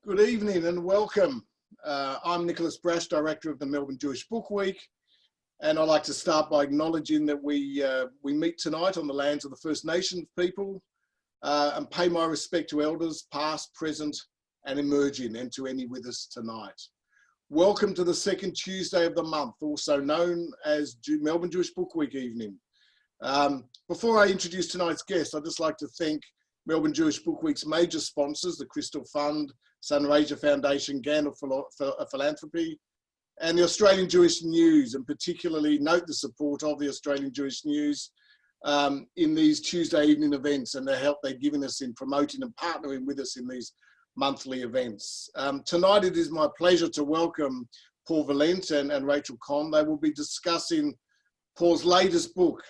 Good evening and welcome. I'm Nicholas Brash, Director of the Melbourne Jewish Book Week, and I'd like to start by acknowledging that we meet tonight on the lands of the First Nations people and pay my respect to elders past, present and emerging, and to any with us tonight. Welcome to the second Tuesday of the month, also known as Melbourne Jewish Book Week evening. Before I introduce tonight's guest, I'd just like to thank Melbourne Jewish Book Week's major sponsors, the Crystal Fund, Sunraysia Foundation, GAN of Philanthropy, and the Australian Jewish News, and particularly note the support of the Australian Jewish News in these Tuesday evening events and the help they've given us in promoting and partnering with us in these monthly events. Tonight it is my pleasure to welcome Paul Valent and Rachael Kohn. They will be discussing Paul's latest book,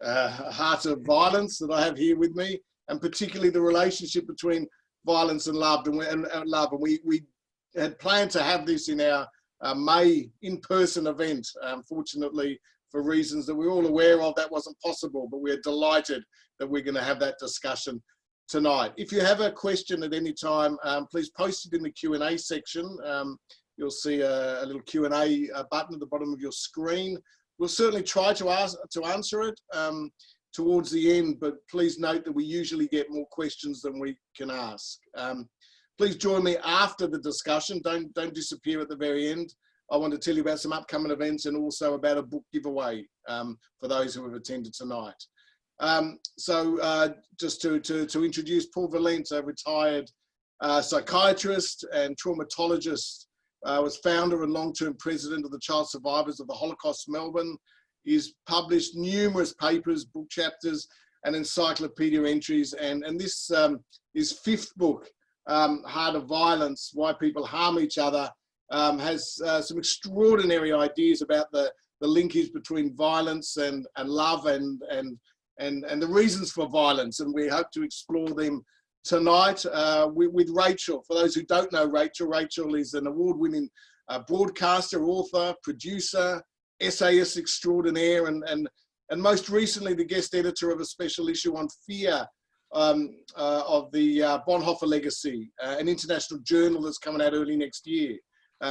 Heart of Violence, that I have here with me, and particularly the relationship between violence and love. And we had planned to have this in our May in-person event. Unfortunately, for reasons that we're all aware of, that wasn't possible, but we're delighted that we're going to have that discussion tonight. If you have a question at any time, please post it in the Q&A section. You'll see a little Q&A button at the bottom of your screen. We'll certainly try to answer it towards the end, but please note that we usually get more questions than we can ask. Please join me after the discussion. Don't disappear at the very end. I want to tell you about some upcoming events and also about a book giveaway for those who have attended tonight. Just to introduce Paul Valent, a retired psychiatrist and traumatologist, was founder and long-term president of the Child Survivors of the Holocaust Melbourne. He's published numerous papers, book chapters, and encyclopedia entries. And this his fifth book, Heart of Violence, Why People Harm Each Other, has some extraordinary ideas about the linkage between violence and love and the reasons for violence. And we hope to explore them tonight with Rachael. For those who don't know Rachael, Rachael is an award-winning broadcaster, author, producer, essayist extraordinaire, and most recently the guest editor of a special issue on fear of the Bonhoeffer Legacy, an international journal that's coming out early next year.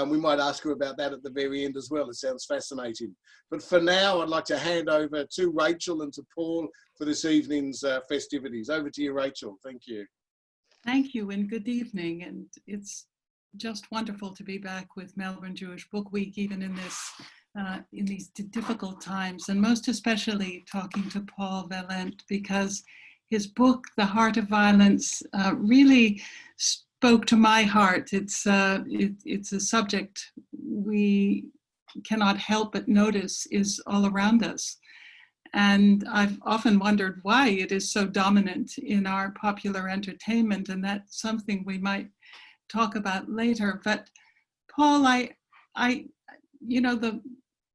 We might ask her about that at the very end as well. It sounds fascinating. But for now, I'd like to hand over to Rachael and to Paul for this evening's festivities. Over to you, Rachael. Thank you. Thank you and good evening. And it's just wonderful to be back with Melbourne Jewish Book Week, even in these difficult times, and most especially talking to Paul Valent, because his book, The Heart of Violence, really spoke to my heart. It's a subject we cannot help but notice is all around us. And I've often wondered why it is so dominant in our popular entertainment, and that's something we might talk about later. But Paul,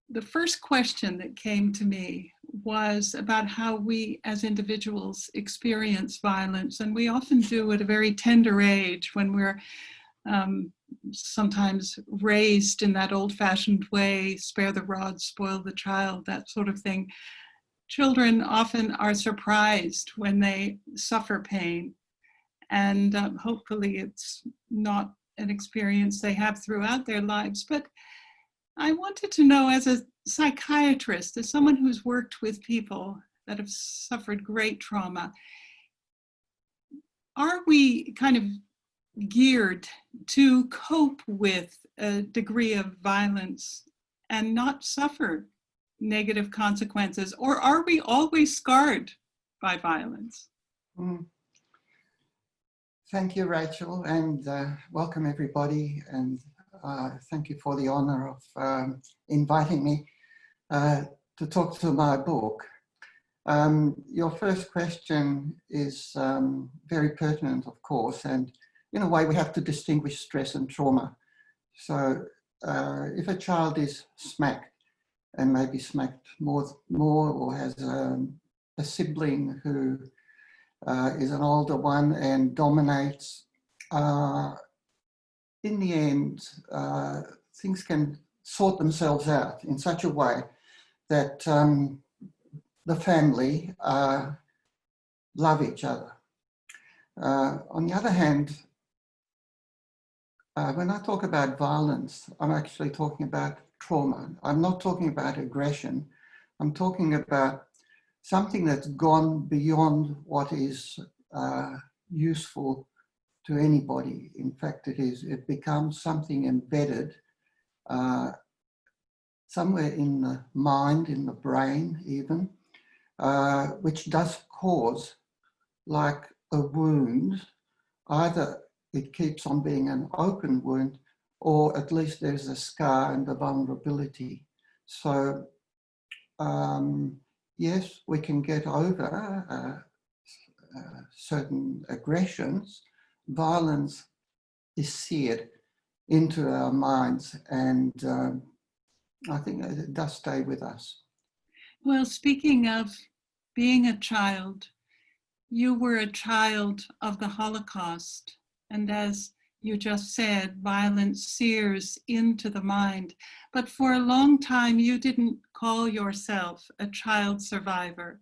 the first question that came to me was about how we as individuals experience violence. And we often do at a very tender age when we're sometimes raised in that old-fashioned way, spare the rod, spoil the child, that sort of thing. Children often are surprised when they suffer pain, and hopefully it's not an experience they have throughout their lives. But I wanted to know, as a psychiatrist, as someone who's worked with people that have suffered great trauma, are we kind of geared to cope with a degree of violence and not suffer negative consequences, or are we always scarred by violence? Thank you, Rachael, and welcome everybody, and thank you for the honor of inviting me to talk to my book. Your first question is very pertinent, of course, and in a way we have to distinguish stress and trauma. So if a child is smacked, and maybe smacked more or has a sibling who is an older one and dominates, in the end, things can sort themselves out in such a way that the family love each other. On the other hand, when I talk about violence, I'm actually talking about trauma. I'm not talking about aggression. I'm talking about something that's gone beyond what is useful to anybody. In fact, it becomes something embedded somewhere in the mind, in the brain even, which does cause, like a wound, either it keeps on being an open wound, or at least there's a scar and a vulnerability. So yes, we can get over certain aggressions. Violence is seared into our minds, and I think it does stay with us. Well, speaking of being a child, you were a child of the Holocaust, and as you just said, violence sears into the mind. But for a long time, you didn't call yourself a child survivor.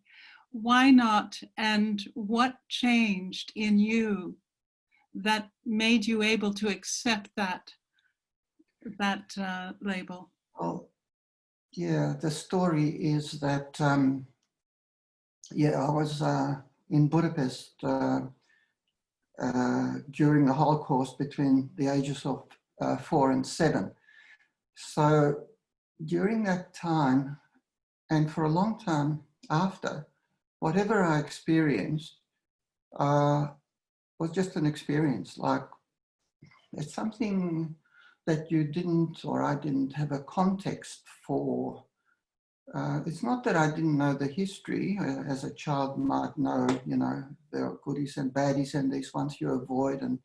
Why not? And what changed in you that made you able to accept that label? Well, yeah, the story is that, I was in Budapest during the Holocaust between the ages of 4 and 7. So during that time, and for a long time after, whatever I experienced was just an experience. Like, it's something that you didn't, or I didn't have a context for. It's not that I didn't know the history. As a child might know, there are goodies and baddies, and these ones you avoid, and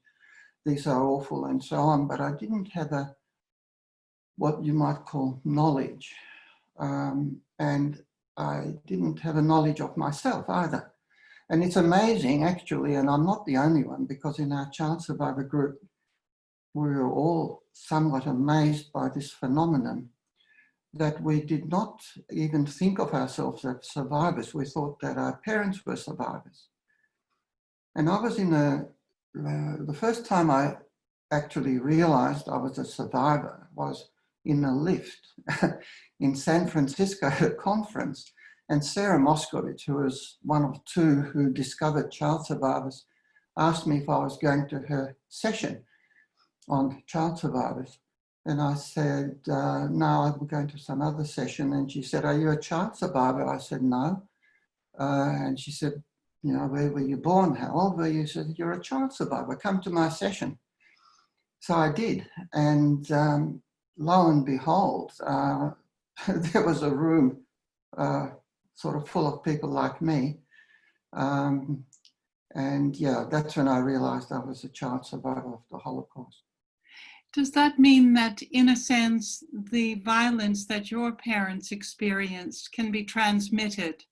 these are awful, and so on. But I didn't have what you might call knowledge. And I didn't have a knowledge of myself either. And it's amazing, actually, and I'm not the only one, because in our child survivor group, we were all somewhat amazed by this phenomenon, that we did not even think of ourselves as survivors. We thought that our parents were survivors. And I was in the first time I actually realized I was a survivor was in a lift in San Francisco at a conference. And Sarah Moskowitz, who was one of two who discovered child survivors, asked me if I was going to her session on child survivors. And I said, no, I'm going to some other session. And she said, are you a child survivor? I said, no. And she said, where were you born? How old were you? She said, you're a child survivor. Come to my session. So I did. And lo and behold, there was a room sort of full of people like me. And yeah, that's when I realized I was a child survivor of the Holocaust. Does that mean that, in a sense, the violence that your parents experienced can be transmitted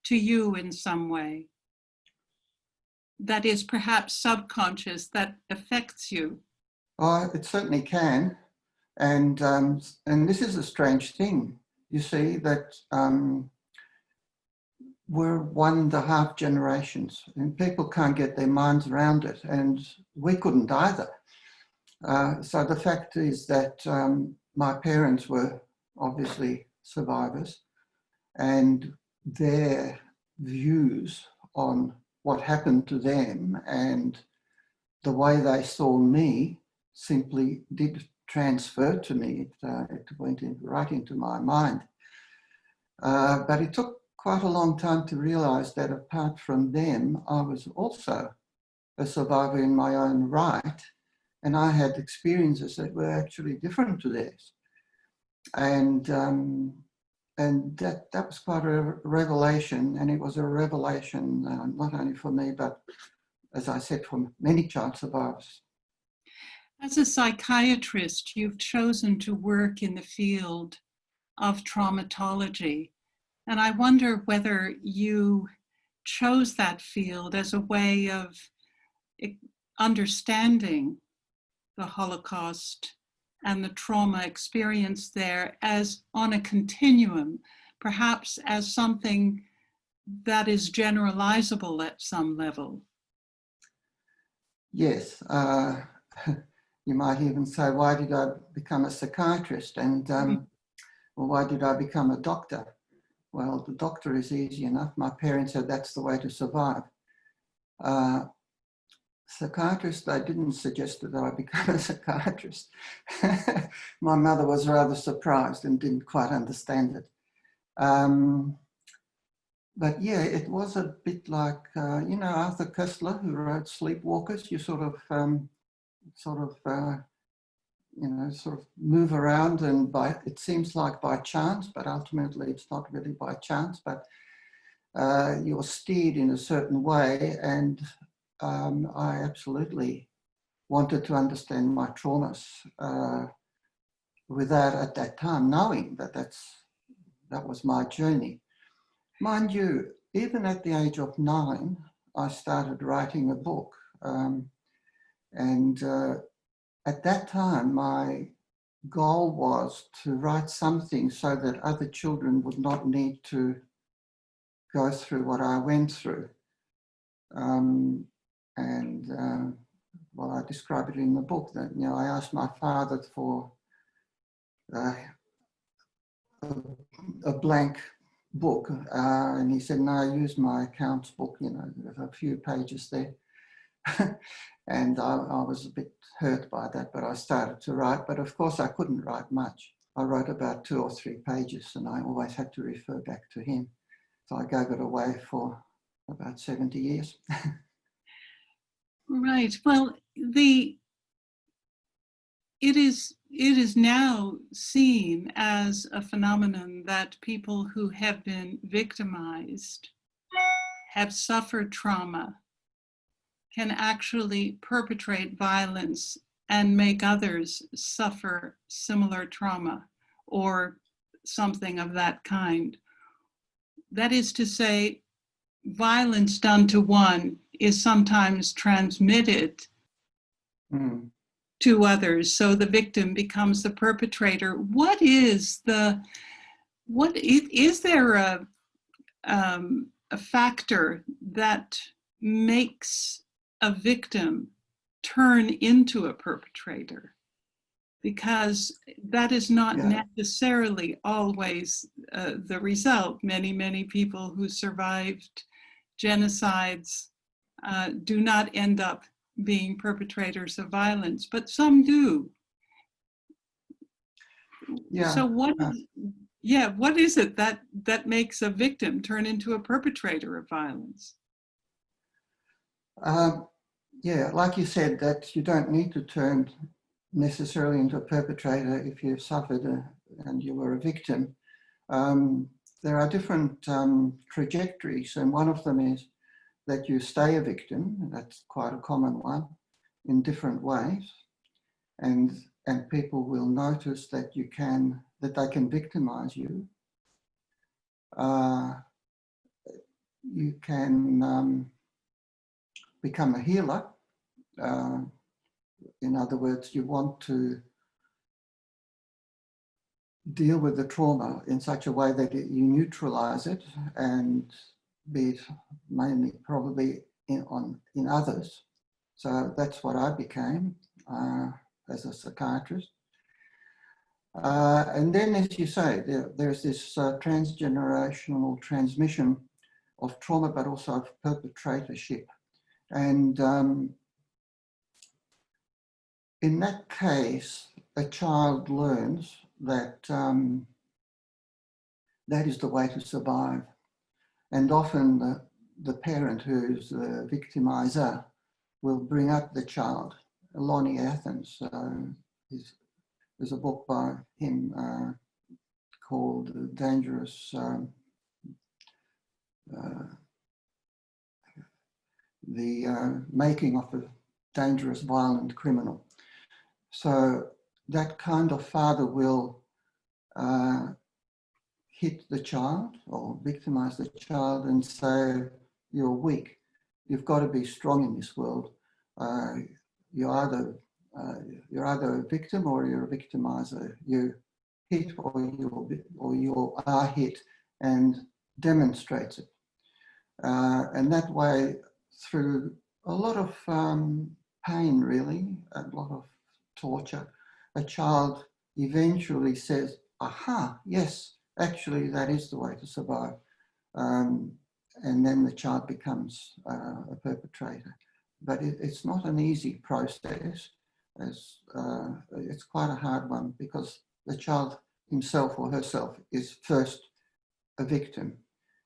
to you in some way? That is perhaps subconscious, that affects you? It certainly can. And this is a strange thing. You see that we're 1.5 generations, and people can't get their minds around it, and we couldn't either. So the fact is that my parents were obviously survivors, and their views on what happened to them and the way they saw me simply did transfer to me. It went right into my mind. But it took quite a long time to realize that apart from them, I was also a survivor in my own right. And I had experiences that were actually different to theirs. And that was quite a revelation. And it was a revelation not only for me, but as I said, for many child survivors. As a psychiatrist, you've chosen to work in the field of traumatology. And I wonder whether you chose that field as a way of understanding the Holocaust and the trauma experienced there as on a continuum, perhaps as something that is generalizable at some level. Yes. You might even say, why did I become a psychiatrist? And well, why did I become a doctor? Well, the doctor is easy enough. My parents said that's the way to survive. Psychiatrist, I didn't suggest that I become a psychiatrist. My mother was rather surprised and didn't quite understand it. But yeah, it was a bit like, you know, Arthur Koestler, who wrote Sleepwalkers. You sort of you know, sort of move around, and it seems like by chance, but ultimately it's not really by chance, but you're steered in a certain way. And I absolutely wanted to understand my traumas without at that time knowing that that was my journey. Mind you, even at the age of 9, I started writing a book. At that time, my goal was to write something so that other children would not need to go through what I went through. Well, I describe it in the book that, you know, I asked my father for a blank book, and he said, no, use my accounts book, you know, there's a few pages there. And I was a bit hurt by that, but I started to write. But of course, I couldn't write much. I wrote about 2 or 3 pages, and I always had to refer back to him. So I gave it away for about 70 years. Right. Well, it is now seen as a phenomenon that people who have been victimized, have suffered trauma, can actually perpetrate violence and make others suffer similar trauma or something of that kind. That is to say, violence done to one is sometimes transmitted to others, so the victim becomes the perpetrator. Is there a factor that makes a victim turn into a perpetrator? Because that is not necessarily always the result. Many people who survived genocides do not end up being perpetrators of violence, but some do. Yeah. So what is it that makes a victim turn into a perpetrator of violence? Yeah, like you said, that you don't need to turn necessarily into a perpetrator if you've suffered and you were a victim. There are different trajectories, and one of them is that you stay a victim. That's quite a common one, in different ways, and people will notice that they can victimize you. You can become a healer. In other words, you want to deal with the trauma in such a way that you neutralize it and be it mainly probably in others. So that's what I became as a psychiatrist. And then, as you say, there's this transgenerational transmission of trauma, but also of perpetratorship. And in that case, a child learns that that is the way to survive. And often the parent who's the victimizer will bring up the child. Lonnie Athens, there's a book by him called Dangerous, the Making of a Dangerous Violent Criminal. So that kind of father will hit the child or victimize the child and say, you're weak. You've got to be strong in this world. You're either a victim or you're a victimizer. You hit or you are hit, and demonstrates it. And that way, through a lot of pain, really, a lot of torture, a child eventually says, aha, yes, actually that is the way to survive. And then the child becomes a perpetrator. But it's not an easy process. It's quite a hard one because the child himself or herself is first a victim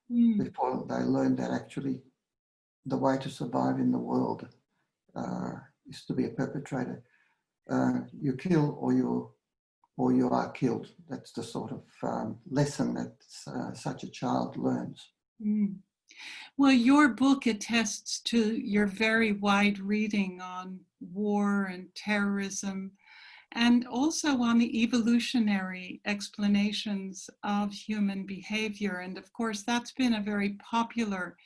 before they learn that actually the way to survive in the world is to be a perpetrator. You kill or you are killed. That's the sort of lesson that such a child learns. Well, your book attests to your very wide reading on war and terrorism, and also on the evolutionary explanations of human behavior. And of course, that's been a very popular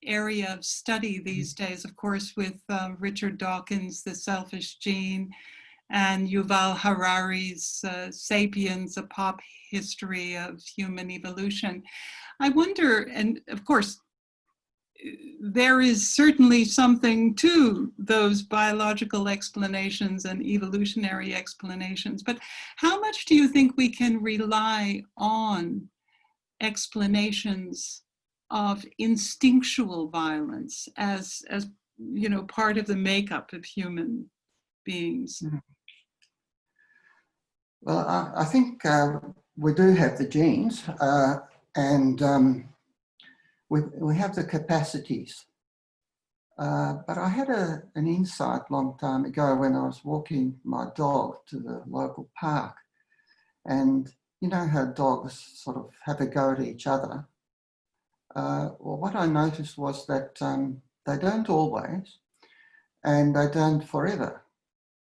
area of study these days, of course, with Richard Dawkins' The Selfish Gene, and Yuval Harari's Sapiens, A Pop History of Human Evolution. I wonder, and of course, there is certainly something to those biological explanations and evolutionary explanations, but how much do you think we can rely on explanations of instinctual violence as you know, part of the makeup of human beings? Well, I think we do have the genes and we have the capacities. But I had an insight a long time ago when I was walking my dog to the local park. And you know how dogs sort of have a go at each other? Well, what I noticed was that they don't always, and they don't forever.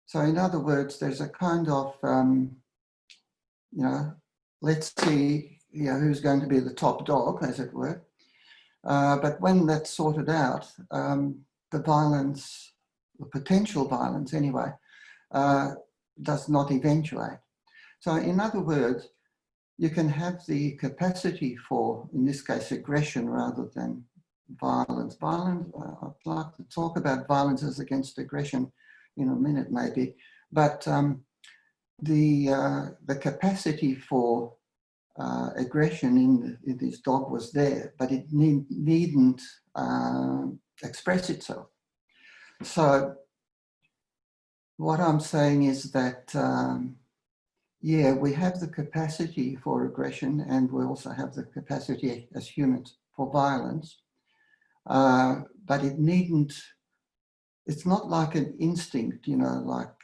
So in other words, there's a kind of, you know, let's see, you know, who's going to be the top dog, as it were. But when that's sorted out, the violence, the potential violence anyway, does not eventuate. So in other words, you can have the capacity for, in this case, aggression rather than violence. I'd like to talk about violence as against aggression in a minute maybe, but the capacity for aggression in this dog was there, but it needn't express itself. So what I'm saying is that, yeah, we have the capacity for aggression, and we also have the capacity as humans for violence, but it needn't, it's not like an instinct, you know, like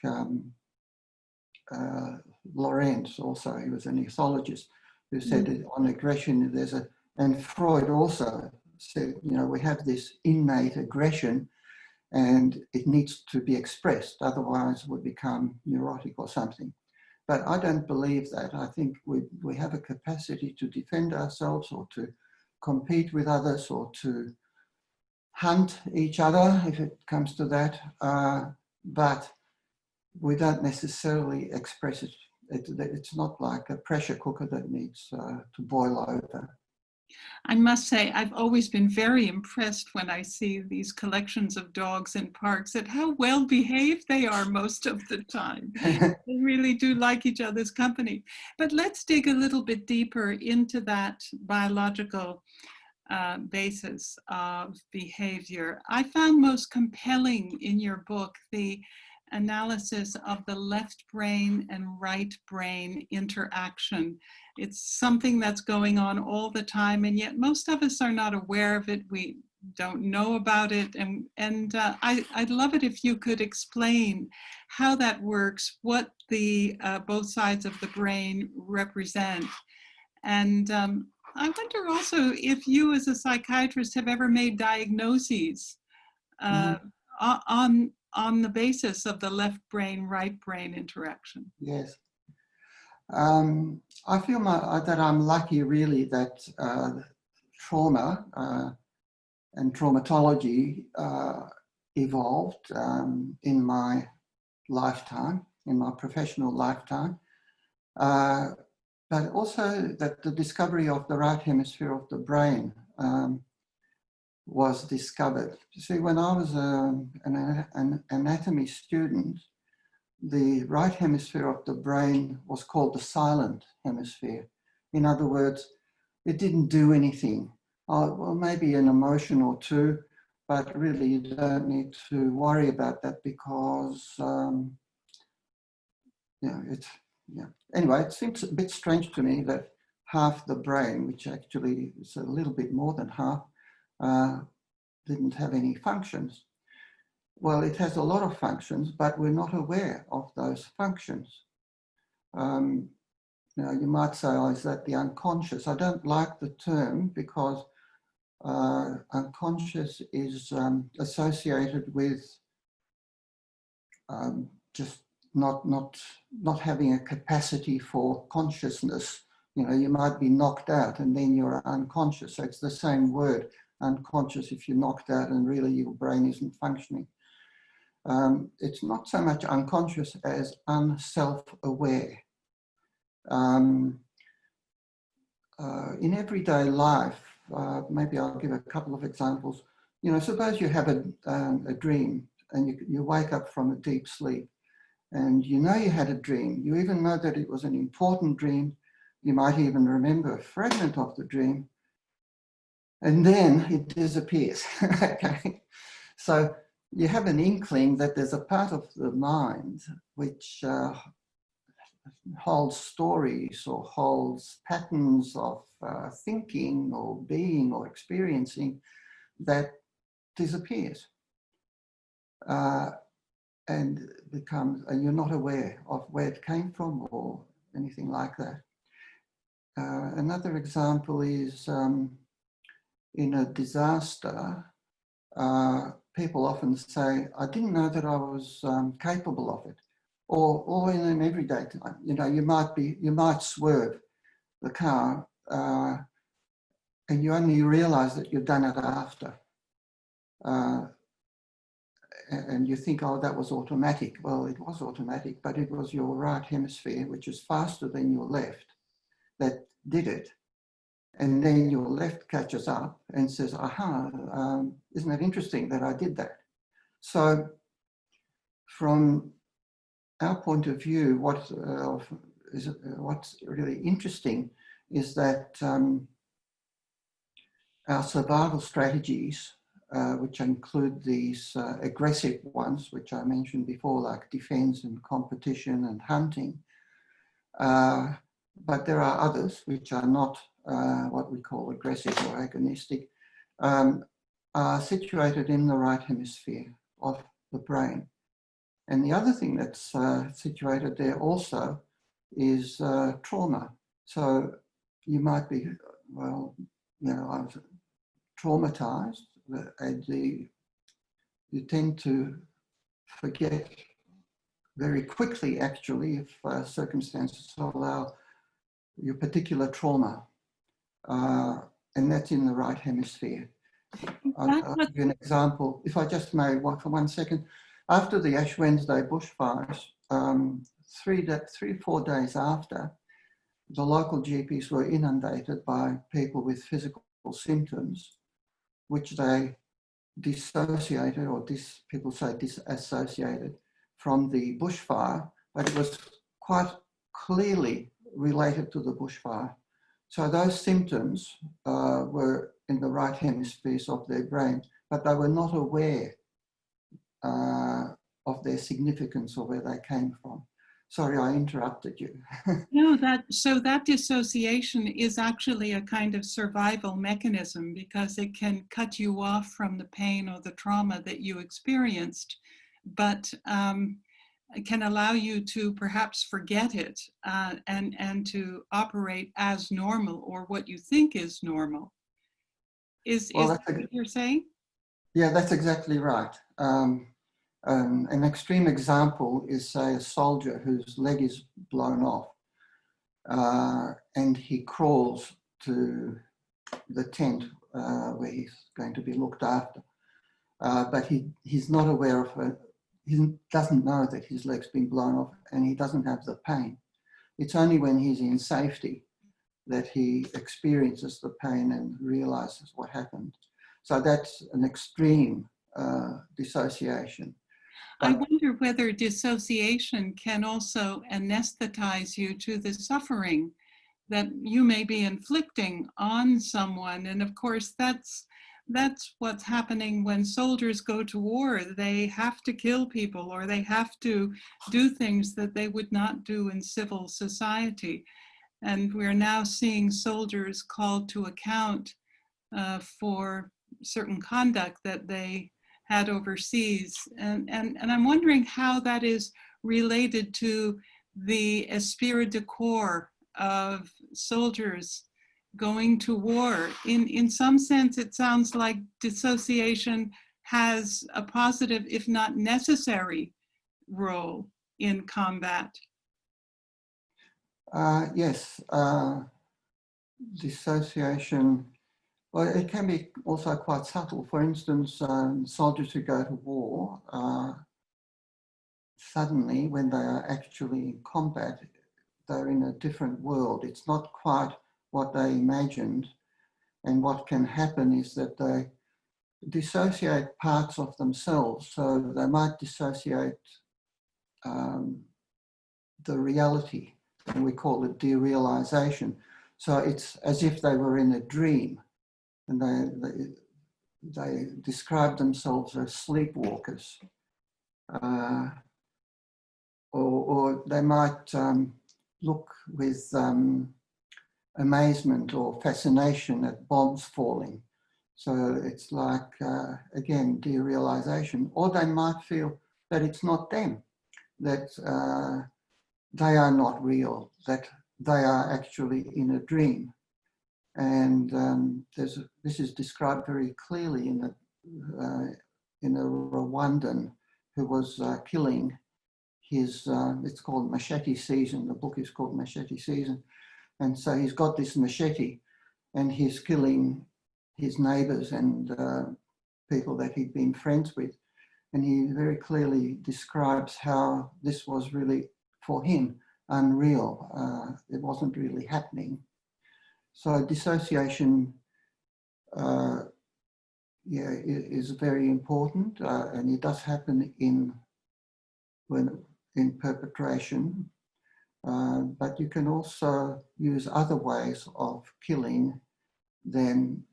Lorenz also, he was an ethologist, who said that on aggression there's and Freud also said, you know, we have this innate aggression and it needs to be expressed, otherwise we become neurotic or something. But I don't believe that. I think we have a capacity to defend ourselves or to compete with others or to hunt each other, if it comes to that, but we don't necessarily express it. It's not like a pressure cooker that needs to boil over. I must say, I've always been very impressed when I see these collections of dogs in parks at how well behaved they are most of the time. They really do like each other's company. But let's dig a little bit deeper into that biological basis of behavior. I found most compelling in your book the analysis of the left brain and right brain interaction. It's something that's going on all the time, and yet most of us are not aware of it. We don't know about it, and I'd love it if you could explain how that works, what the both sides of the brain represent. And I wonder also if you as a psychiatrist have ever made diagnoses on the basis of the left brain, right brain interaction. Yes. I feel that I'm lucky really that trauma and traumatology evolved in my lifetime, in my professional lifetime, but also that the discovery of the right hemisphere of the brain. was discovered. You see, when I was an anatomy student, the right hemisphere of the brain was called the silent hemisphere. In other words, it didn't do anything. Well, maybe an emotion or two, but really you don't need to worry about that because, Anyway, it seems a bit strange to me that half the brain, which actually is a little bit more than half, didn't have any functions. Well, it has a lot of functions, but we're not aware of those functions. Now, you might say, oh, is that the unconscious? I don't like the term because unconscious is associated with just not having a capacity for consciousness. You know, you might be knocked out and then you're unconscious. So it's the same word, unconscious, if you're knocked out and really your brain isn't functioning. It's not so much unconscious as unself-aware. In everyday life, maybe I'll give a couple of examples. You know, suppose you have a dream and you wake up from a deep sleep and you know you had a dream. You even know that it was an important dream. You might even remember a fragment of the dream, and then it disappears. Okay, so you have an inkling that there's a part of the mind which holds stories or holds patterns of thinking or being or experiencing that disappears and you're not aware of where it came from or anything like that. Another example is in a disaster, people often say, I didn't know that I was capable of it. Or in an everyday time, you know, you might swerve the car and you only realize that you've done it after. And you think, oh, that was automatic. Well, it was automatic, but it was your right hemisphere, which is faster than your left, that did it. And then your left catches up and says, aha, isn't it interesting that I did that? So from our point of view, what's really interesting is that our survival strategies, which include these aggressive ones, which I mentioned before, like defense and competition and hunting, but there are others which are not what we call aggressive or agonistic, are situated in the right hemisphere of the brain. And the other thing that's situated there also is trauma. So you might be, well, you know, I was traumatized, and you tend to forget very quickly, actually, if circumstances allow your particular trauma. And that's in the right hemisphere. I'll give you an example. If I just may, for 1 second. After the Ash Wednesday bushfires, 3 or 4 days after, the local GPs were inundated by people with physical symptoms, which they dissociated, or people say disassociated, from the bushfire, but it was quite clearly related to the bushfire. So those symptoms were in the right hemispheres of their brain, but they were not aware of their significance or where they came from. Sorry, I interrupted you. No, so that dissociation is actually a kind of survival mechanism because it can cut you off from the pain or the trauma that you experienced, but can allow you to perhaps forget it and to operate as normal or what you think is normal. Is that what you're saying? Yeah, that's exactly right. An extreme example is, say, a soldier whose leg is blown off and he crawls to the tent where he's going to be looked after. But he's not aware of it. He doesn't know that his leg's been blown off and he doesn't have the pain. It's only when he's in safety that he experiences the pain and realizes what happened. So that's an extreme dissociation. I wonder whether dissociation can also anesthetize you to the suffering that you may be inflicting on someone. And of course, that's what's happening when soldiers go to war. They have to kill people, or they have to do things that they would not do in civil society. And we're now seeing soldiers called to account for certain conduct that they had overseas. And I'm wondering how that is related to the esprit de corps of soldiers going to war. In some sense, it sounds like dissociation has a positive, if not necessary, role in combat. Yes, dissociation, well, it can be also quite subtle. For instance, soldiers who go to war, suddenly when they are actually in combat, they're in a different world. It's not quite what they imagined. And what can happen is that they dissociate parts of themselves. So they might dissociate the reality, and we call it derealization. So it's as if they were in a dream, and they describe themselves as sleepwalkers. Or they might look with amazement or fascination at bombs falling. So it's like, again, derealization. Or they might feel that it's not them, that they are not real, that they are actually in a dream. And this is described very clearly in a Rwandan who was killing his, it's called machete season. The book is called Machete Season. And so he's got this machete and he's killing his neighbors and people that he'd been friends with. And he very clearly describes how this was really, for him, unreal. It wasn't really happening. So dissociation, is very important, and it does happen in perpetration. But you can also use other ways of killing. Then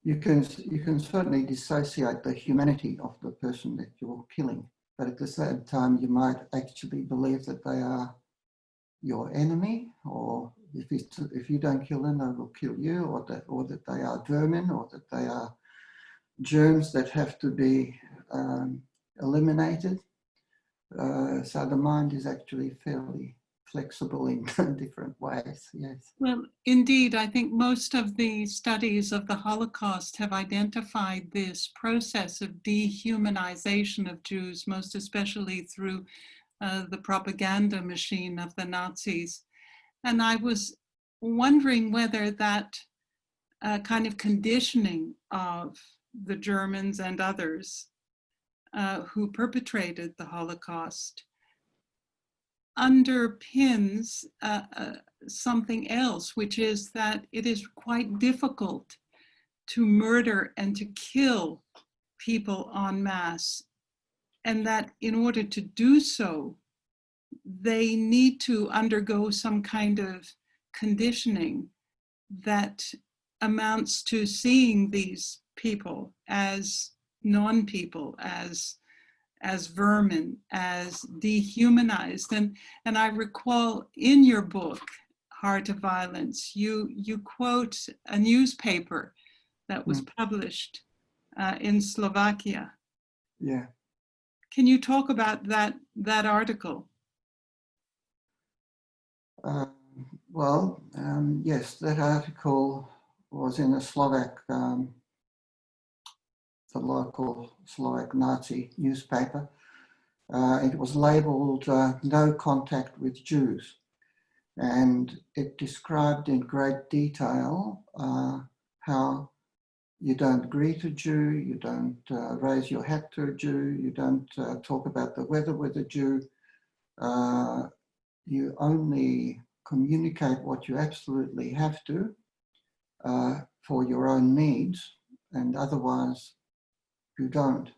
you can certainly dissociate the humanity of the person that you're killing, but at the same time you might actually believe that they are your enemy, or if you don't kill them, they will kill you, or that they are vermin, or that they are germs that have to be eliminated. So the mind is actually fairly flexible in different ways, yes. Well, indeed, I think most of the studies of the Holocaust have identified this process of dehumanization of Jews, most especially through the propaganda machine of the Nazis. And I was wondering whether that kind of conditioning of the Germans and others who perpetrated the Holocaust underpins something else, which is that it is quite difficult to murder and to kill people en masse, and that in order to do so, they need to undergo some kind of conditioning that amounts to seeing these people as non-people, as vermin, as dehumanized. And I recall in your book, Heart of Violence, you quote a newspaper that was published in Slovakia. Yeah. Can you talk about that article? Yes, that article was in a Slovak, the local Slovak Nazi newspaper. It was labeled No Contact with Jews. And it described in great detail how you don't greet a Jew, you don't raise your hat to a Jew, you don't talk about the weather with a Jew. You only communicate what you absolutely have to for your own needs, and otherwise you don't.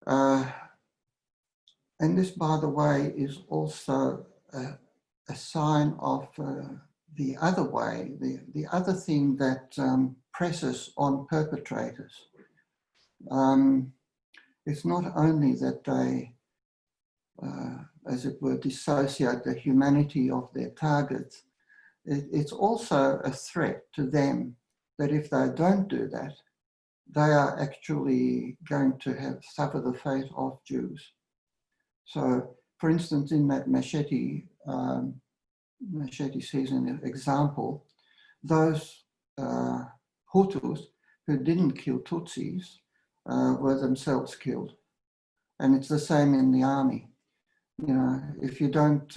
And this, by the way, is also a sign of the other way, the other thing that presses on perpetrators. It's not only that they, as it were, dissociate the humanity of their targets, it's also a threat to them that if they don't do that, they are actually going to suffer the fate of Jews. So, for instance, in that machete season example, those Hutus who didn't kill Tutsis were themselves killed. And it's the same in the army. You know, if you don't,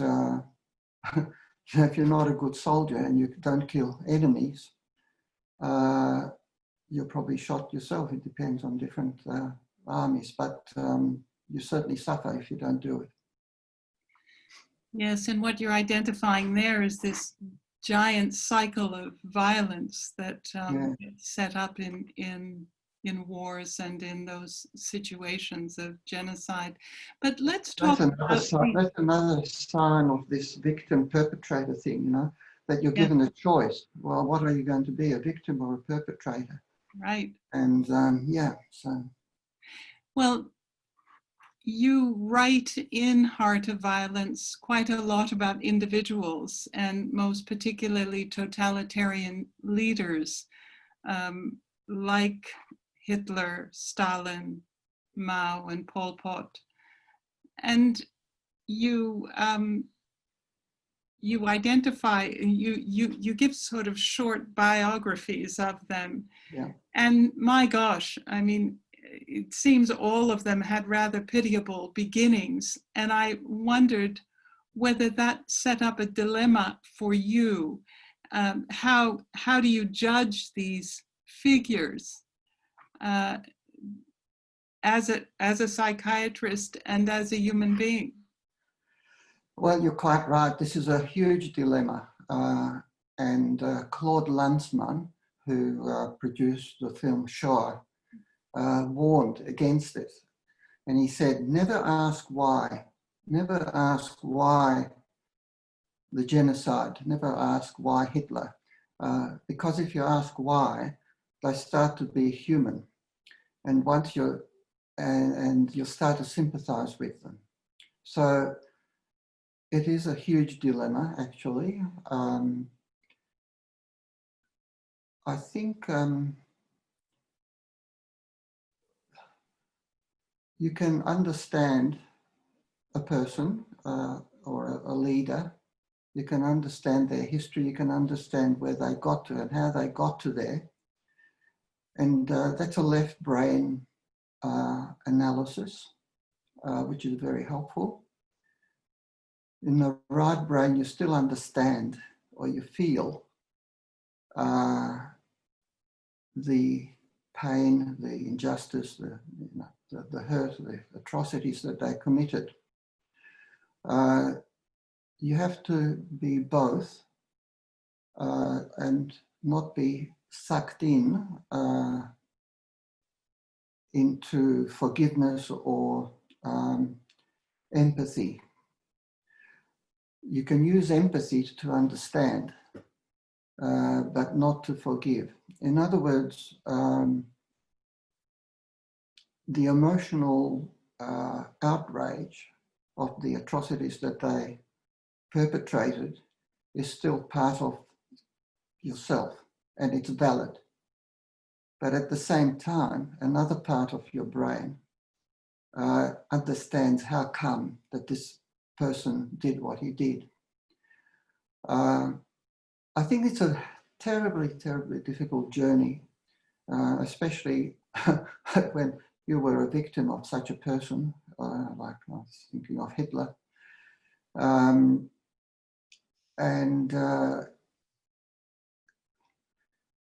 if you're not a good soldier and you don't kill enemies, you're probably shot yourself. It depends on different armies, but you certainly suffer if you don't do it. Yes, and what you're identifying there is this giant cycle of violence that gets set up in wars and in those situations of genocide. But let's talk that's another sign of this victim-perpetrator thing, you know, that you're given a choice. Well, what are you going to be, a victim or a perpetrator? Right. And so. Well, you write in Heart of Violence quite a lot about individuals, and most particularly totalitarian leaders like Hitler, Stalin, Mao, and Pol Pot. And you identify, you give sort of short biographies of them. Yeah. And my gosh, I mean, it seems all of them had rather pitiable beginnings. And I wondered whether that set up a dilemma for you. How do you judge these figures as a psychiatrist and as a human being? Well, you're quite right. This is a huge dilemma. And Claude Lanzmann, who produced the film Shoah, warned against it. And he said, never ask why. Never ask why the genocide. Never ask why Hitler. Because if you ask why, they start to be human. And once you'll start to sympathize with them. So it is a huge dilemma, actually. I think you can understand a person or a leader. You can understand their history. You can understand where they got to and how they got to there. And that's a left brain analysis, which is very helpful. In the right brain, you still understand or you feel the pain, the injustice, the hurt, the atrocities that they committed. You have to be both and not be sucked into forgiveness or empathy. You can use empathy to understand, but not to forgive. In other words, the emotional outrage of the atrocities that they perpetrated is still part of yourself, and it's valid. But at the same time, another part of your brain understands how come that this person did what he did. I think it's a terribly, terribly difficult journey, especially when you were a victim of such a person, like I was thinking of Hitler.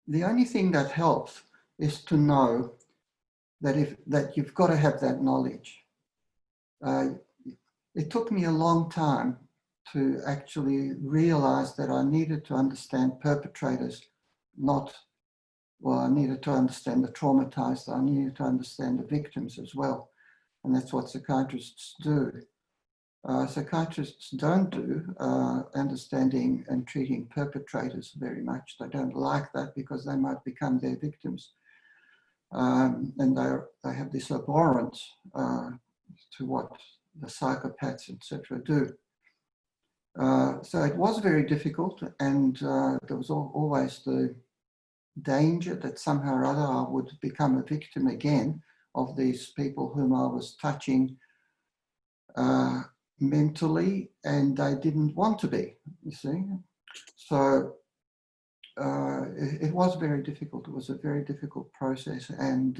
The only thing that helps is to know that you've got to have that knowledge. It took me a long time to actually realize that I needed to understand perpetrators, not well, I needed to understand the traumatized, I needed to understand the victims as well. And that's what psychiatrists do. Psychiatrists don't do understanding and treating perpetrators very much. They don't like that because they might become their victims. And they have this abhorrence to what the psychopaths, etc., do. So it was very difficult, and there was always the danger that somehow or other I would become a victim again of these people whom I was touching mentally, and they didn't want to be, you see. So it was very difficult. It was a very difficult process, and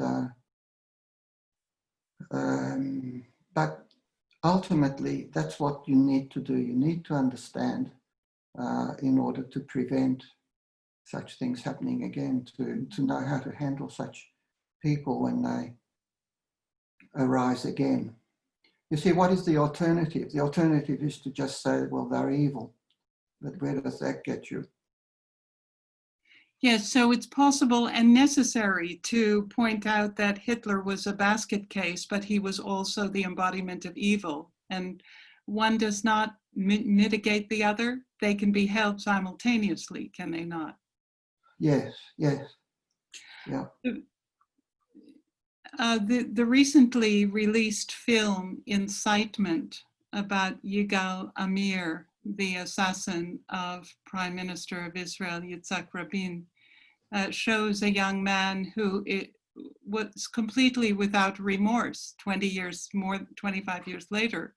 but ultimately that's what you need to do. You need to understand in order to prevent such things happening again, to know how to handle such people when they arise again. You see, what is the alternative? The alternative is to just say, well, they're evil. But where does that get you? Yes, so it's possible and necessary to point out that Hitler was a basket case, but he was also the embodiment of evil. And one does not mitigate the other. They can be held simultaneously, can they not? Yes, yes, yeah. The recently released film Incitement about Yigal Amir, the assassin of Prime Minister of Israel Yitzhak Rabin, shows a young man who was completely without remorse 25 years later.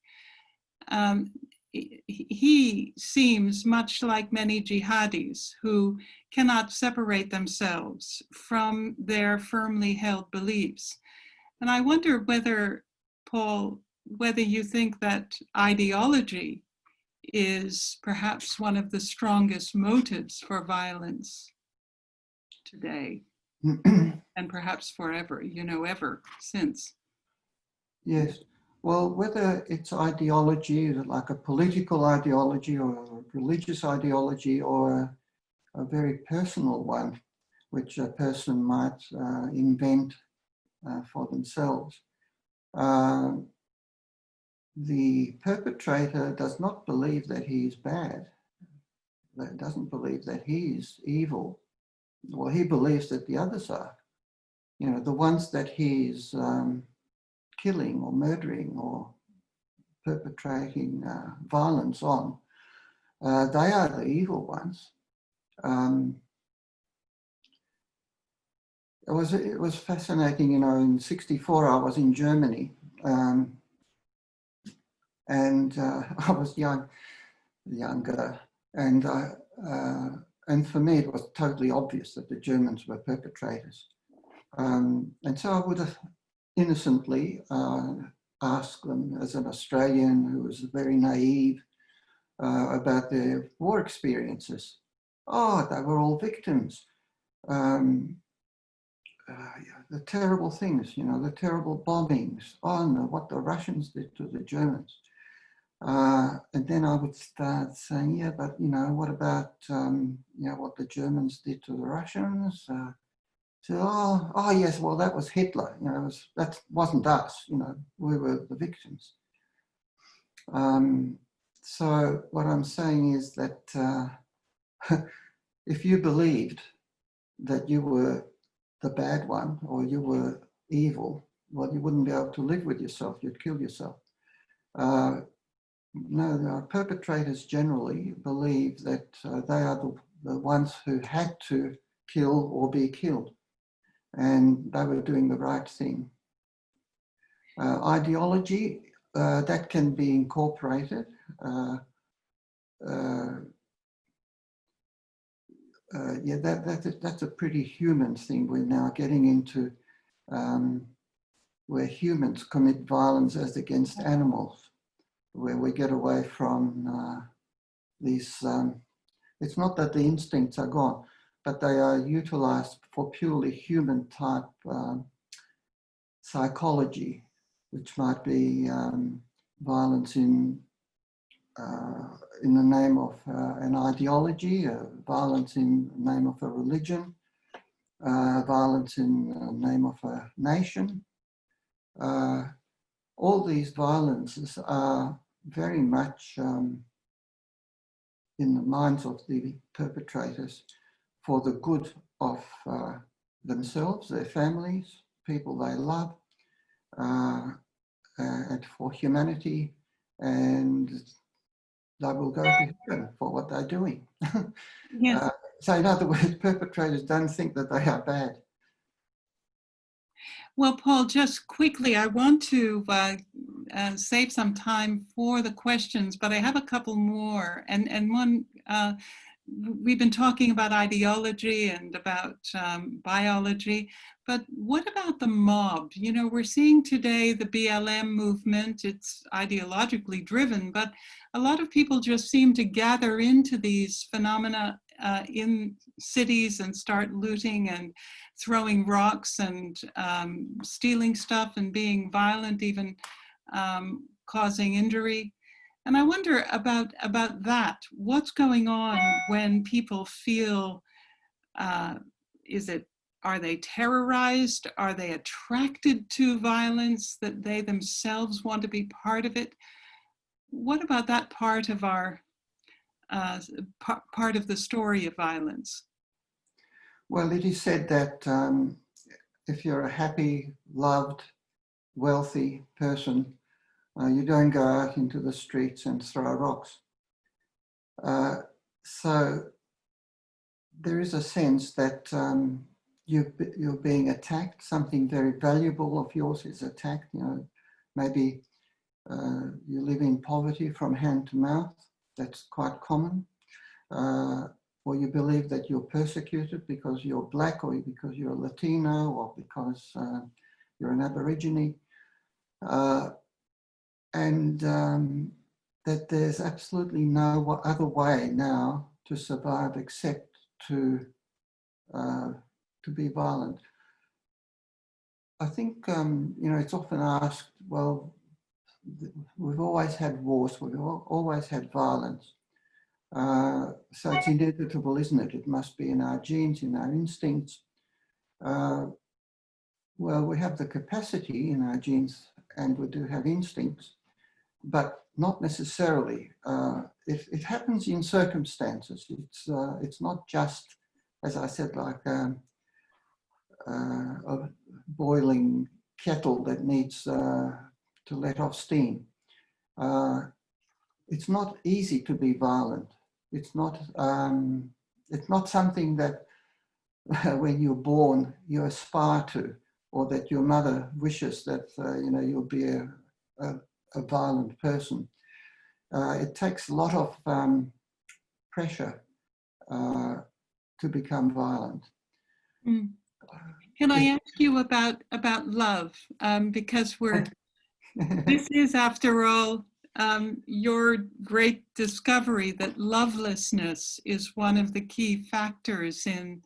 He seems much like many jihadis who cannot separate themselves from their firmly held beliefs. And I wonder whether, Paul, whether you think that ideology is perhaps one of the strongest motives for violence today, and perhaps forever, ever since. Yes. Well, whether it's ideology, like a political ideology or a religious ideology or a very personal one, which a person might invent for themselves, the perpetrator does not believe that he is bad, doesn't believe that he is evil. Well, he believes that the others are. The ones that he's killing or murdering or perpetrating violence on, they are the evil ones. It was fascinating, in '64 I was in Germany, and I was younger, and for me it was totally obvious that the Germans were perpetrators. And so I would have innocently asked them, as an Australian who was very naive, about their war experiences. Oh, they were all victims. The terrible things, the terrible bombings. Oh no, what the Russians did to the Germans. And then I would start saying, yeah, but what about what the Germans did to the Russians? So, oh yes, well that was Hitler. That wasn't us. We were the victims. So what I'm saying is that if you believed that you were the bad one or you were evil, well, you wouldn't be able to live with yourself. You'd kill yourself. No, the perpetrators generally believe that they are the ones who had to kill or be killed, and they were doing the right thing. Ideology, that can be incorporated. Yeah, that's a pretty human thing. We're now getting into where humans commit violence as against animals, where we get away from these, it's not that the instincts are gone, but they are utilized for purely human type psychology, which might be violence in the name of an ideology, violence in the name of a religion, violence in the name of a nation. All these violences are very much in the minds of the perpetrators for the good of themselves, their families, people they love, and for humanity, and they will go to heaven for what they're doing. Yes. So in other words, perpetrators don't think that they are bad. Well, Paul, just quickly, I want to save some time for the questions, but I have a couple more. And one, we've been talking about ideology and about biology, but what about the mob? You know, we're seeing today the BLM movement. It's ideologically driven, but a lot of people just seem to gather into these phenomena in cities and start looting and throwing rocks and stealing stuff and being violent, even causing injury. And I wonder about that. What's going on when people feel, are they terrorized? Are they attracted to violence, that they themselves want to be part of it? What about that part of our, part of the story of violence? Well, it is said that if you're a happy, loved, wealthy person, you don't go out into the streets and throw rocks. So there is a sense that you're being attacked. Something very valuable of yours is attacked. You know, maybe you live in poverty from hand to mouth. That's quite common. Or you believe that you're persecuted because you're black, or because you're Latino, or because you're an Aborigine. And that there's absolutely no other way now to survive except to be violent. I think, you know, it's often asked, well, we've always had wars, we've always had violence. So it's inevitable, isn't it? It must be in our genes, in our instincts. Well, we have the capacity in our genes, and we do have instincts, but not necessarily. It happens in circumstances. It's not just, as I said, like a boiling kettle that needs to let off steam. It's not easy to be violent. It's not something that when you're born you aspire to, or that your mother wishes that you know, you'll be a violent person. It takes a lot of pressure to become violent. Mm. Can I ask you about love? Because this is, after all, your great discovery that lovelessness is one of the key factors in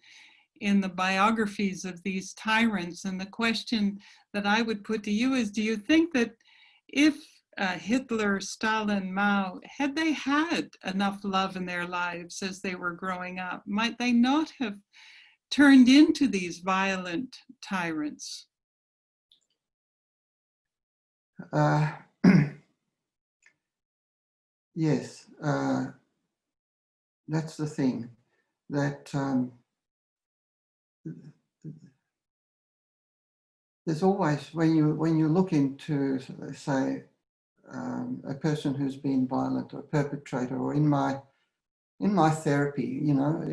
the biographies of these tyrants. And the question that I would put to you is, do you think that if Hitler, Stalin, Mao, had they had enough love in their lives as they were growing up, might they not have turned into these violent tyrants? Yes, that's the thing, that there's always, when you look into, say, a person who's been violent, or a perpetrator, or in my therapy, you know,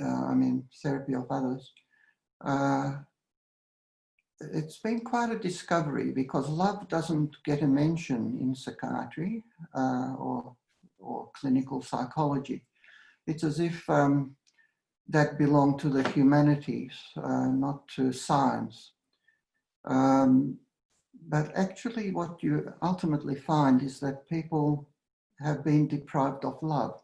I mean, therapy of others, it's been quite a discovery, because love doesn't get a mention in psychiatry or clinical psychology. It's as if that belonged to the humanities, not to science. But actually what you ultimately find is that people have been deprived of love.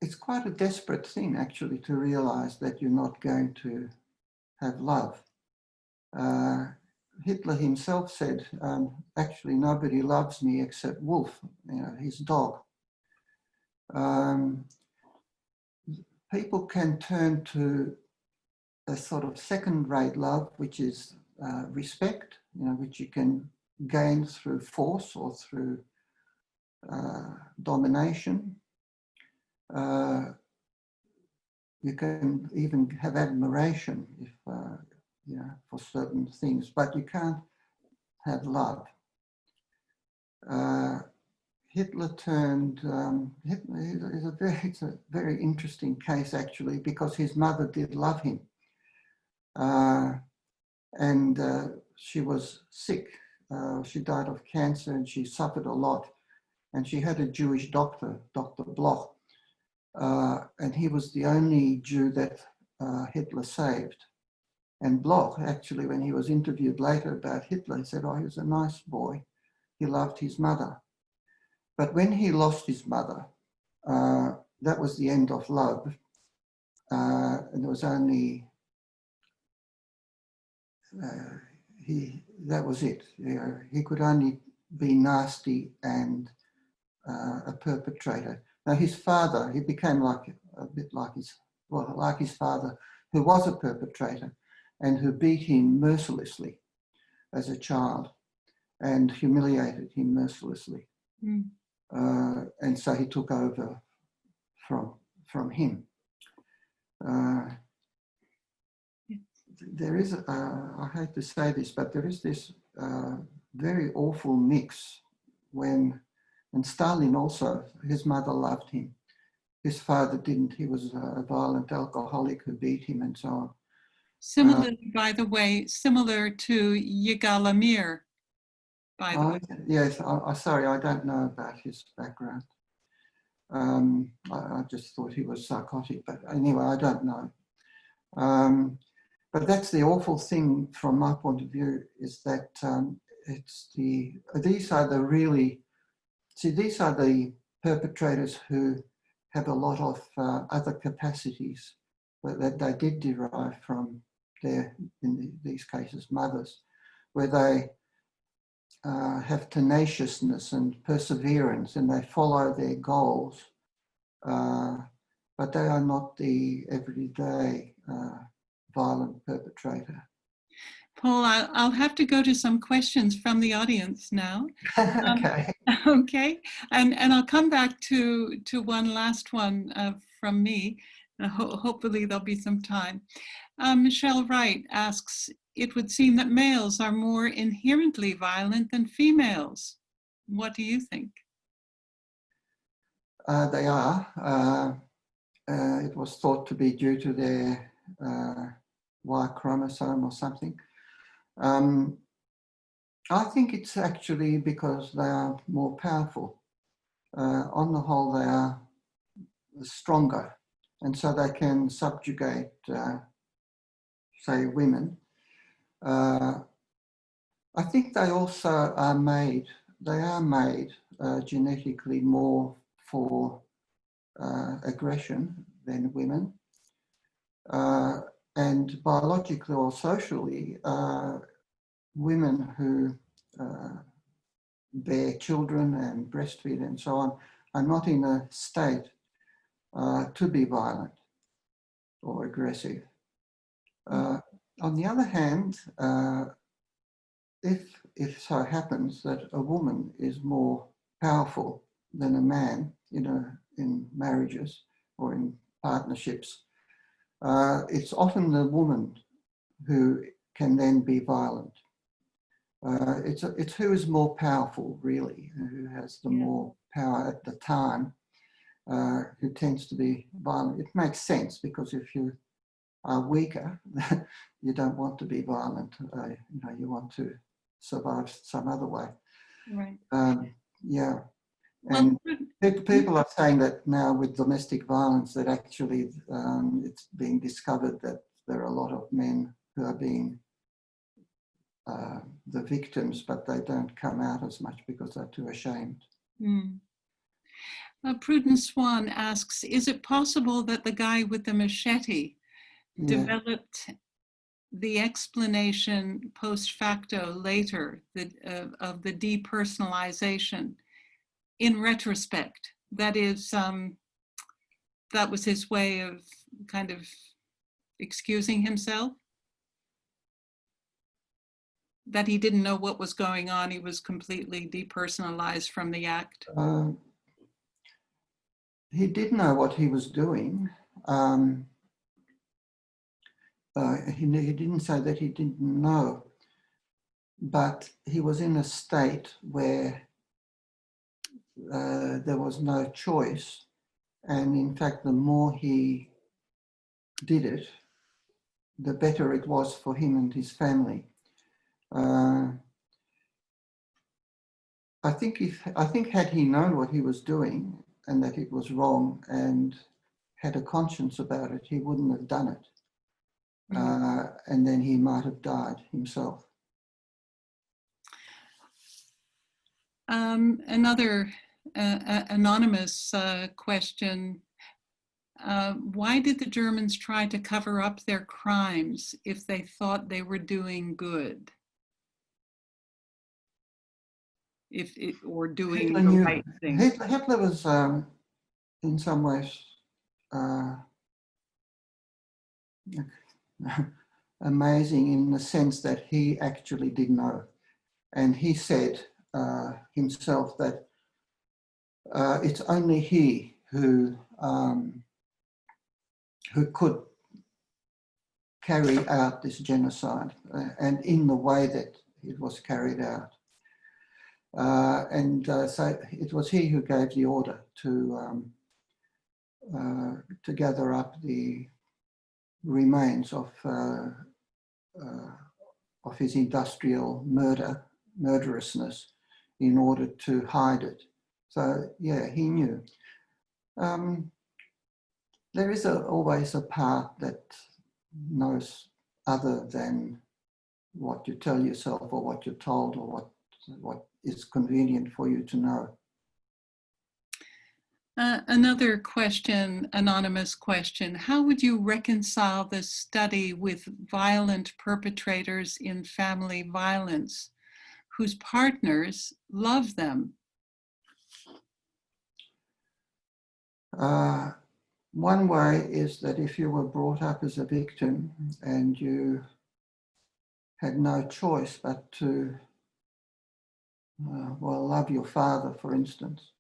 It's quite a desperate thing, actually, to realize that you're not going to have love. Hitler himself said, actually, nobody loves me except Wolf, you know, his dog. people can turn to a sort of second-rate love, which is respect, which you can gain through force or through domination. You can even have admiration if, for certain things, but you can't have love. Hitler turned, it's a very interesting case actually, because his mother did love him. And she was sick. She died of cancer and she suffered a lot. And she had a Jewish doctor, Dr. Bloch, and he was the only Jew that Hitler saved. And Bloch, actually, when he was interviewed later about Hitler, he said, oh, he was a nice boy. He loved his mother. But when he lost his mother, that was the end of love. And there was only, that was it. He could only be nasty and a perpetrator. Now his father, he became a bit like his father, who was a perpetrator and who beat him mercilessly as a child and humiliated him mercilessly. Mm. And so he took over from him. There is, I hate to say this, but there is this very awful mix and Stalin also, his mother loved him. His father didn't. He was a violent alcoholic who beat him and so on. Similar, by the way, similar to Yigal Amir, by the way. Yes, sorry, I don't know about his background. I just thought he was psychotic, but anyway, I don't know. But that's the awful thing from my point of view, is that these are the perpetrators who have a lot of other capacities that they did derive from in these cases, mothers, where they have tenaciousness and perseverance and they follow their goals, but they are not the everyday violent perpetrator. Paul, I'll have to go to some questions from the audience now. Okay. Okay, and I'll come back to one last one from me. Hopefully there'll be some time. Michelle Wright asks, it would seem that males are more inherently violent than females. What do you think? They are. It was thought to be due to their Y chromosome or something. I think it's actually because they are more powerful. On the whole, they are stronger, and so they can subjugate, say, women. I think they also are made genetically more for aggression than women. And biologically or socially, women who bear children and breastfeed and so on are not in a state to be violent or aggressive. On the other hand, if so happens that a woman is more powerful than a man, in marriages or in partnerships, it's often the woman who can then be violent. It's who is more powerful, really, who has the more power at the time, who tends to be violent. It makes sense, because if you are weaker, you don't want to be violent. You want to survive some other way. Right. Yeah. And people are saying that now with domestic violence, that actually it's being discovered that there are a lot of men who are being the victims, but they don't come out as much because they're too ashamed. Prudence Swan asks, is it possible that the guy with the machete developed the explanation post facto later of the depersonalization in retrospect? That is, that was his way of kind of excusing himself? That he didn't know what was going on, he was completely depersonalized from the act? He did know what he was doing. He didn't say that he didn't know, but he was in a state where there was no choice. And in fact, the more he did it, the better it was for him and his family. I think had he known what he was doing and that it was wrong and had a conscience about it, he wouldn't have done it. And then he might have died himself. Another anonymous question. Why did the Germans try to cover up their crimes if they thought they were doing good? Or doing the right thing? Hitler was in some ways amazing in the sense that he actually did know. And he said himself that it's only he who could carry out this genocide and in the way that it was carried out. So it was he who gave the order to gather up the remains of his industrial murderousness in order to hide it. So yeah, he knew. There is always a part that knows other than what you tell yourself or what you're told or what is convenient for you to know. Another question, anonymous question. How would you reconcile this study with violent perpetrators in family violence whose partners love them? One way is that if you were brought up as a victim and you had no choice but to, love your father, for instance,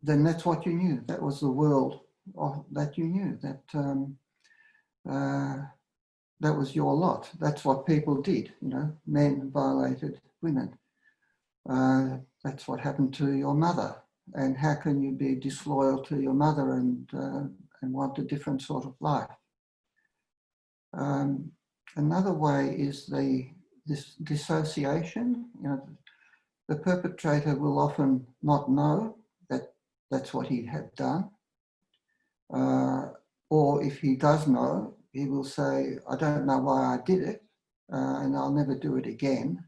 then that's what you knew. That was the world that you knew. That was your lot. That's what people did. You know, men violated women. That's what happened to your mother. And how can you be disloyal to your mother and want a different sort of life? Another way is this dissociation. You know, the perpetrator will often not know that that's what he had done. Or if he does know, he will say, I don't know why I did it, and I'll never do it again.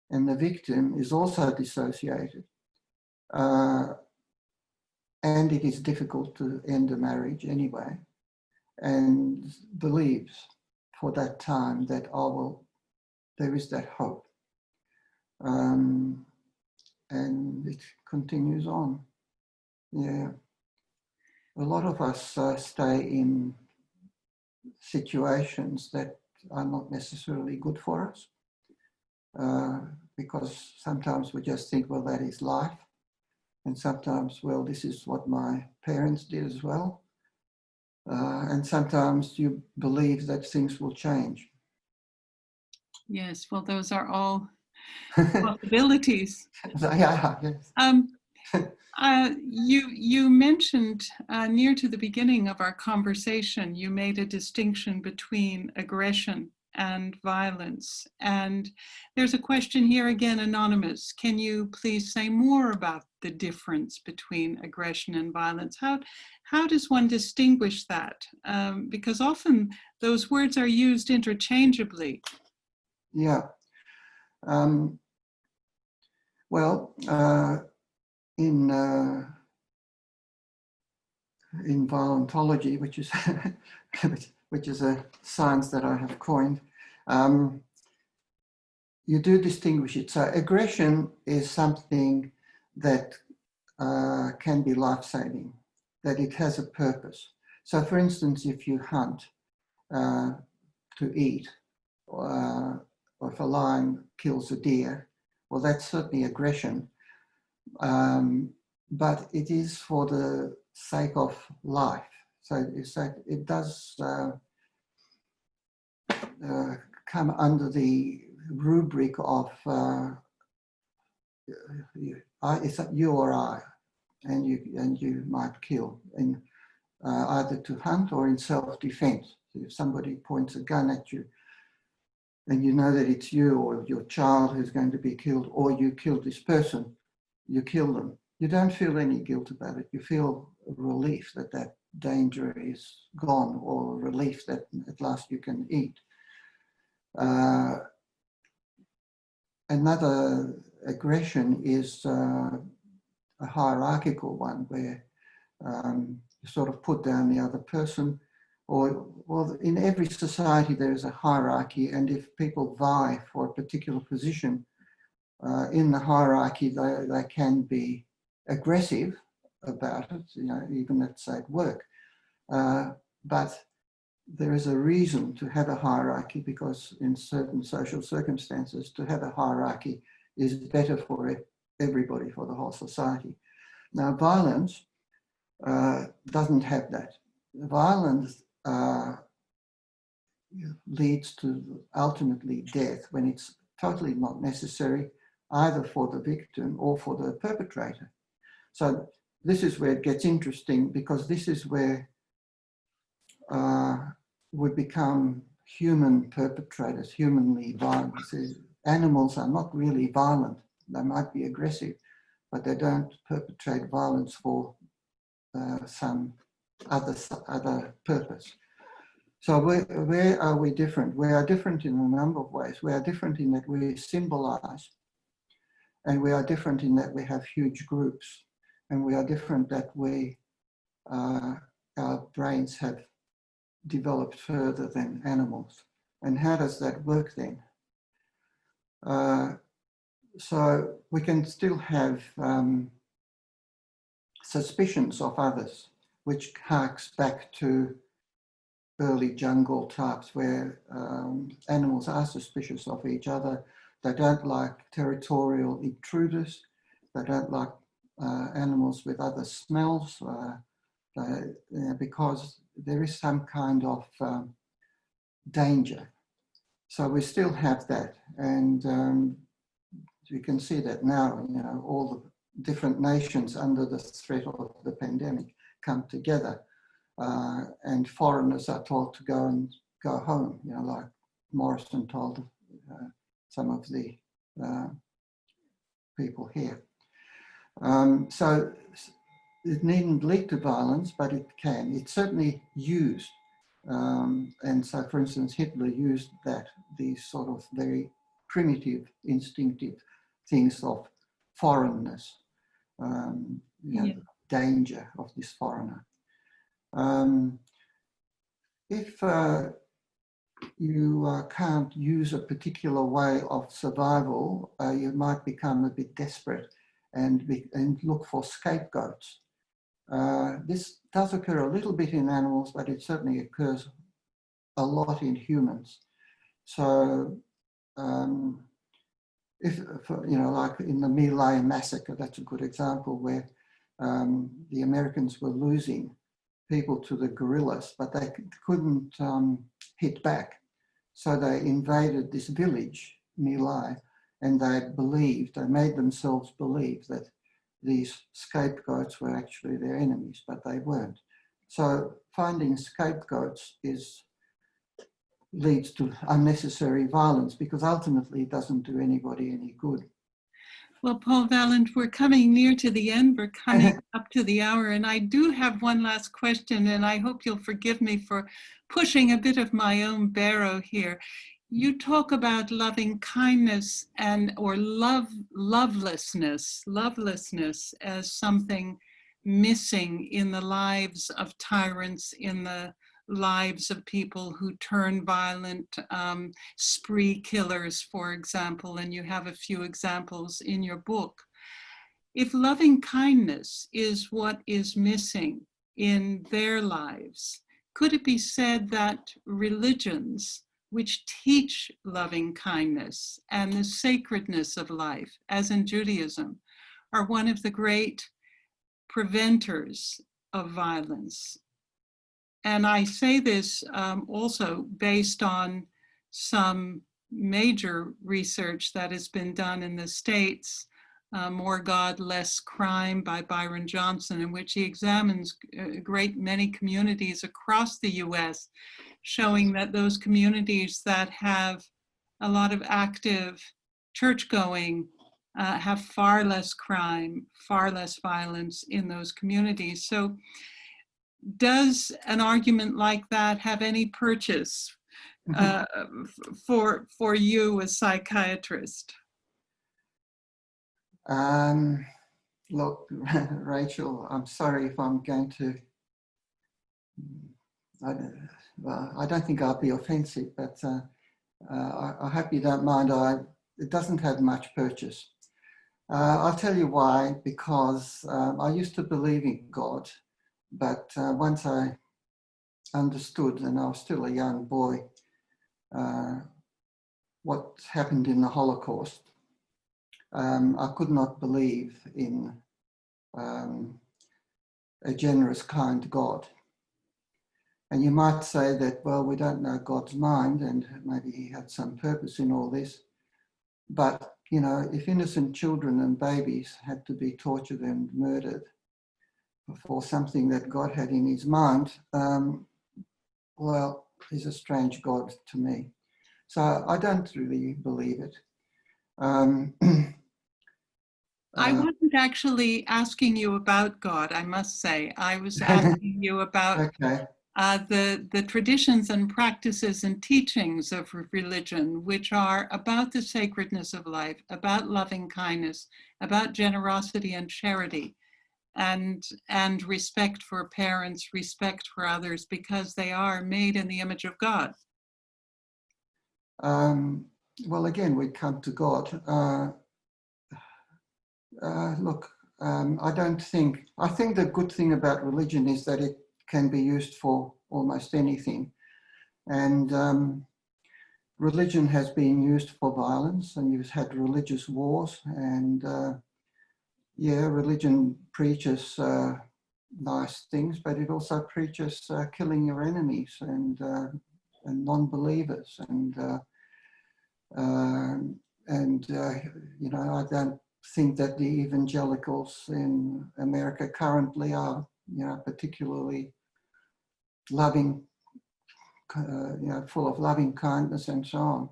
And the victim is also dissociated. And it is difficult to end a marriage anyway, and believes for that time that, there is that hope. And it continues on. Yeah. A lot of us stay in situations that are not necessarily good for us, because sometimes we just think, well, that is life. And sometimes, well, this is what my parents did as well. And sometimes you believe that things will change. Yes, well, those are all possibilities. Yeah, yes. You mentioned near to the beginning of our conversation, you made a distinction between aggression and violence. And there's a question here again, anonymous. Can you please say more about the difference between aggression and violence? How does one distinguish that? Because often those words are used interchangeably. Yeah. In violentology, which is a science that I have coined, you do distinguish it. So aggression is something that can be life-saving, that it has a purpose. So for instance, if you hunt to eat, or if a lion kills a deer, well, that's certainly aggression, but it is for the sake of life. So it does come under the rubric of it's you or I, and you might kill in either to hunt or in self-defense. So if somebody points a gun at you and you know that it's you or your child who's going to be killed, or you killed this person, you kill them, you don't feel any guilt about it. You feel relief that that danger is gone, or relief that at last you can eat. Another aggression is a hierarchical one, where you sort of put down the other person, or, well, in every society there is a hierarchy, and if people vie for a particular position in the hierarchy, they can be aggressive about it, you know, even let's say at work. But there is a reason to have a hierarchy, because in certain social circumstances, to have a hierarchy is better for everybody, for the whole society. Now, violence doesn't have that. Violence leads to ultimately death when it's totally not necessary, either for the victim or for the perpetrator. So this is where it gets interesting, because this is where we become human perpetrators, humanly violent. Animals are not really violent. They might be aggressive, but they don't perpetrate violence for some other purpose. So where are we different? We are different in a number of ways. We are different in that we symbolize, and we are different in that we have huge groups, and we are different that our brains have developed further than animals. And how does that work then? So we can still have suspicions of others, which harks back to early jungle types, where animals are suspicious of each other. They don't like territorial intruders. They don't like animals with other smells, because there is some kind of danger. So we still have that, and you can see that now. You know, all the different nations under the threat of the pandemic come together, and foreigners are told to go home. You know, like Morrison told some of the people here. So it needn't lead to violence, but it can. It's certainly used. And so, for instance, Hitler used these sort of very primitive, instinctive things of foreignness, the danger of this foreigner. If you can't use a particular way of survival, you might become a bit desperate and look for scapegoats. This does occur a little bit in animals, but it certainly occurs a lot in humans. So, like in the My Lai massacre, that's a good example, where the Americans were losing people to the guerrillas, but they couldn't hit back. So they invaded this village, My Lai, and they made themselves believe that these scapegoats were actually their enemies, but they weren't. So finding scapegoats leads to unnecessary violence, because ultimately it doesn't do anybody any good. Well, Paul Valent, we're coming near to the end. We're coming up to the hour, and I do have one last question, and I hope you'll forgive me for pushing a bit of my own barrow here. You talk about loving kindness or lovelessness as something missing in the lives of tyrants, in the lives of people who turn violent, spree killers, for example, and you have a few examples in your book. if loving kindness is what is missing in their lives, could it be said that religions which teach loving kindness and the sacredness of life, as in Judaism, are one of the great preventers of violence? And I say this also based on some major research that has been done in the States, More God, Less Crime by Byron Johnson, in which he examines a great many communities across the US, showing that those communities that have a lot of active church going have far less crime, far less violence in those communities. So does an argument like that have any purchase for you as psychiatrist? Look, Rachel, I'm sorry if I'm going to, I don't think I'll be offensive, but I hope you don't mind. It doesn't have much purchase. I'll tell you why, because I used to believe in God, but once I understood, and I was still a young boy, what happened in the Holocaust, I could not believe in a generous, kind God. And you might say that, well, we don't know God's mind and maybe he had some purpose in all this. But, you know, if innocent children and babies had to be tortured and murdered for something that God had in his mind, well, he's a strange God to me. So I don't really believe it. I wasn't actually asking you about God, I must say. I was asking you about okay. The traditions and practices and teachings of religion, which are about the sacredness of life, about loving kindness, about generosity and charity, and respect for parents, respect for others, because they are made in the image of God. Well, again, we come to God. Look, I think the good thing about religion is that it can be used for almost anything. And religion has been used for violence, and you've had religious wars, and yeah, religion preaches nice things, but it also preaches killing your enemies and non-believers, and you know, I don't think that the evangelicals in America currently are, you know, particularly loving, you know, full of loving kindness and so on.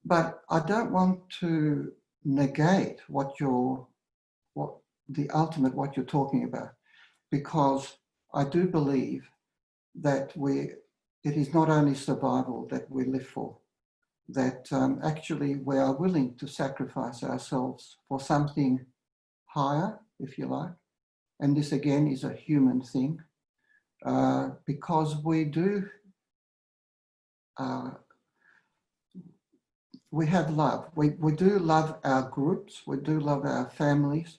But I don't want to negate what you're talking about, because I do believe that it is not only survival that we live for, that actually we are willing to sacrifice ourselves for something higher, if you like. And this again is a human thing, because we have love. We do love our groups, we do love our families,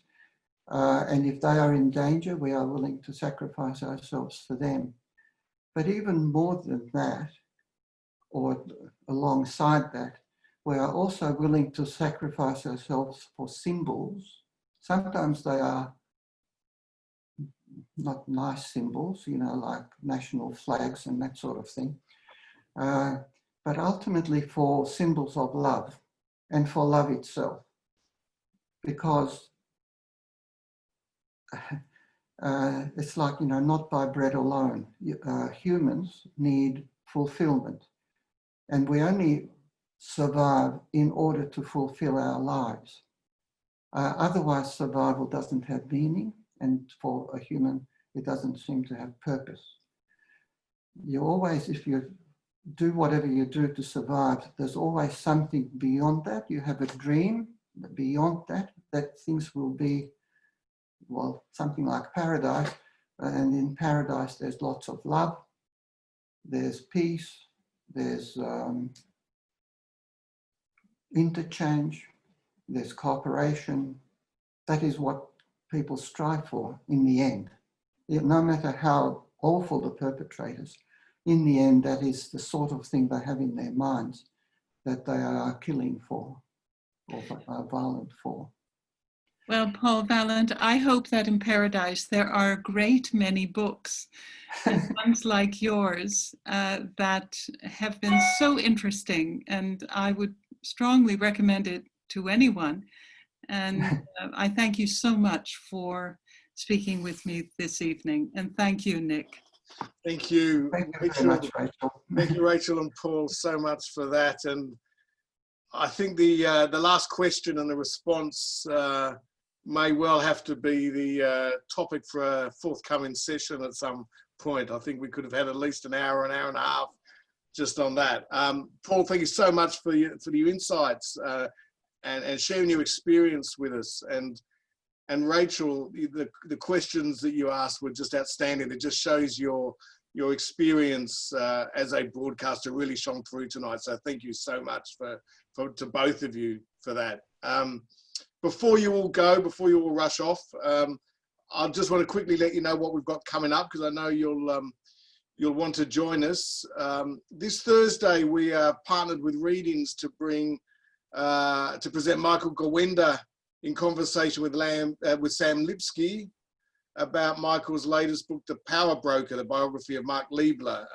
and if they are in danger, we are willing to sacrifice ourselves for them. But even more than that, or alongside that, we are also willing to sacrifice ourselves for symbols. Sometimes they are not nice symbols, you know, like national flags and that sort of thing, but ultimately for symbols of love and for love itself. Because it's like, you know, not by bread alone. Humans need fulfillment. And we only survive in order to fulfill our lives. Otherwise, survival doesn't have meaning, and for a human, it doesn't seem to have purpose. You always, if you do whatever you do to survive, there's always something beyond that. You have a dream beyond that, that things will be, well, something like paradise. And in paradise, there's lots of love, there's peace, there's interchange, there's cooperation. That is what people strive for in the end. No matter how awful the perpetrators, in the end, that is the sort of thing they have in their minds that they are killing for or are violent for. Well, Paul Valent, I hope that in paradise there are a great many books, and ones like yours that have been so interesting, and I would strongly recommend it to anyone. And I thank you so much for speaking with me this evening. And thank you, Nick. Thank you. Thank you very much, Rachel. Thank you, Rachel and Paul, so much for that. And I think the last question and the response may well have to be the topic for a forthcoming session at some point. I think we could have had at least an hour and a half just on that. Paul, thank you so much for your insights and sharing your experience with us. And Rachel, the questions that you asked were just outstanding. It just shows your experience as a broadcaster really shone through tonight. So thank you so much to both of you for that. Before you all go, before you all rush off, I just want to quickly let you know what we've got coming up, because I know you'll want to join us. This Thursday, we are partnered with Readings to present Michael Gawenda in conversation with Sam Lipsky about Michael's latest book, The Power Broker, the biography of Mark Liebler.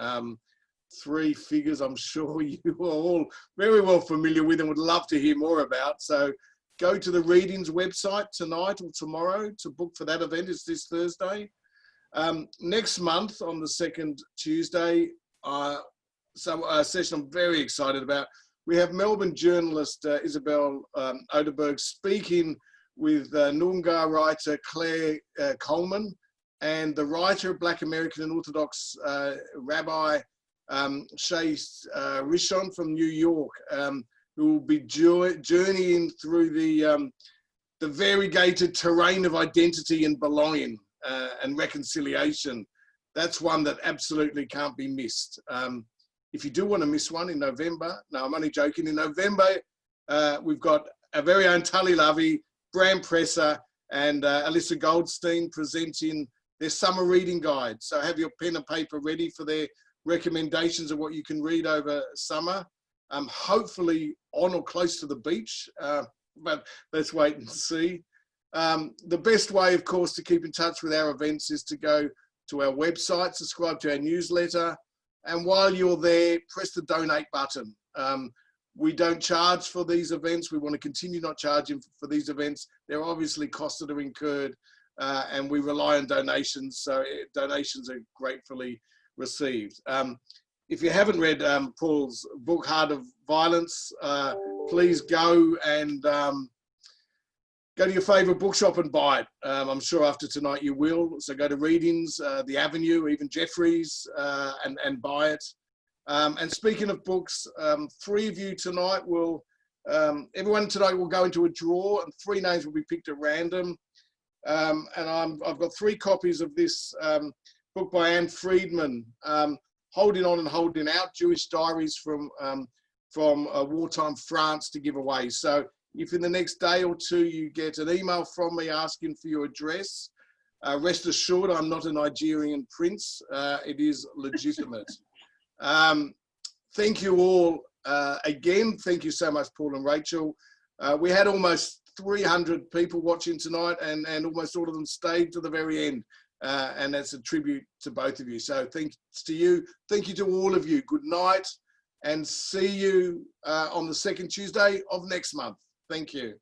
Three figures I'm sure you are all very well familiar with and would love to hear more about. So go to the Readings website tonight or tomorrow to book for that event. It's this Thursday. Next month on the second Tuesday, a session I'm very excited about. We have Melbourne journalist Isabel Oderberg speaking with Noongar writer Claire Coleman and the writer, Black American and Orthodox Rabbi Shay Rishon from New York, who will be journeying through the variegated terrain of identity and belonging and reconciliation. That's one that absolutely can't be missed. If you do want to miss one in November, no, I'm only joking. In November, we've got our very own Tully Lovey, Bram Presser, and Alyssa Goldstein presenting their summer reading guide. So have your pen and paper ready for their recommendations of what you can read over summer. Hopefully on or close to the beach, but let's wait and see. The best way, of course, to keep in touch with our events is to go to our website, subscribe to our newsletter, and while you're there, press the donate button. We don't charge for these events. We want to continue not charging for these events. There are obviously costs that are incurred, and we rely on donations, so donations are gratefully received. If you haven't read Paul's book, Heart of Violence, please go and go to your favourite bookshop and buy it. I'm sure after tonight you will. So go to Readings, The Avenue, even Jeffries, and buy it. And speaking of books, three of you tonight will, everyone tonight will go into a draw and three names will be picked at random. And I've got 3 copies of this book by Anne Friedman, Holding On and Holding Out, Jewish Diaries from wartime France to give away. So if in the next day or two you get an email from me asking for your address, rest assured I'm not a Nigerian prince. It is legitimate. Thank you all again. Thank you so much, Paul and Rachel. We had almost 300 people watching tonight, and almost all of them stayed to the very end. And that's a tribute to both of you. So thanks to you. Thank you to all of you. Good night, and see you on the second Tuesday of next month. Thank you.